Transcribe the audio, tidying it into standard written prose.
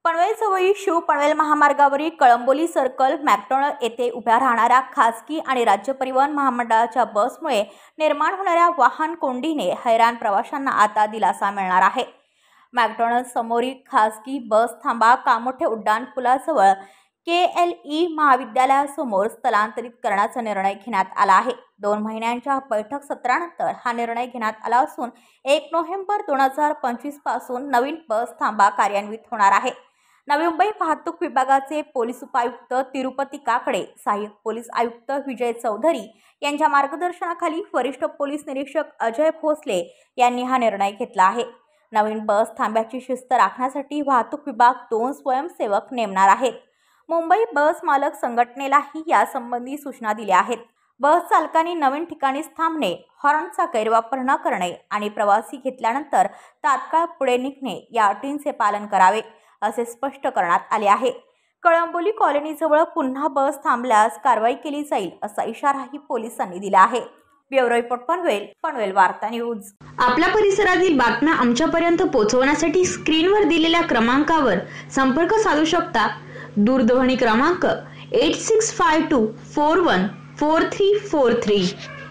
पनवेलजवळील शिव पनवेल महामार्गावरील Kalamboli circle McDonald येथे उभ्या राहणाऱ्या खासगी आणि राज्य परिवहन महामंडळाच्या बसमुळे निर्माण होणाऱ्या वाहन कोंडीने हैराण प्रवाशांना आता दिलासा मिळणार आहे। मॅकडोनल्ड समोरील खासगी बस थांबा कामोठे उड्डाण पुलाजवळ KLE महाविद्यालयासमोर स्थलांतरित करण्याचा निर्णय घेण्यात आला आहे। 2 महिन्यांच्या बैठक सत्रानंतर हा निर्णय घेण्यात आला असून 1 नोव्हेंबर 2025 पासून नवीन बस थांबा कार्यान्वित होणार आहे। नवी मुंबई वाहतूक विभागाचे पोलीस उपायुक्त तिरुपती काकडे, सहाय्यक पोलीस आयुक्त विजय चौधरी यांच्या मार्गदर्शनाखाली वरिष्ठ पोलीस निरीक्षक अजय भोसले यांनी हा निर्णय घेतला आहे। नवीन बस थांब्याची शिस्त राखण्यासाठी वाहतूक विभाग 2 स्वयंसेवक नेमणार आहेत। मुंबई बस मालक संघटनेलाही यासंबंधी सूचना दिल्या आहेत। बस चालकांनी नवीन ठिकाणीच थांबणे, हॉर्नचा गैरवापर न करणे आणि प्रवासी घेतल्यानंतर तात्काळ पुढे निघणे या अटींचे पालन करावे असे स्पष्ट करण्यात आले आहे। कळंबोली कॉलनीजवळ पुन्हा बस थांबल्यास कारवाई केली जाईल असा इशाराही पोलिसांनी दिला आहे। ब्युरो रिपोर्ट पनवेल वार्ता न्यूज। आपल्या परिसरातील बातम्या आमच्यापर्यंत पोहोचवण्यासाठी स्क्रीनवर दिलेल्या क्रमांकावर संपर्क साधू शकता। दूरध्वनी क्रमांक 8652414343।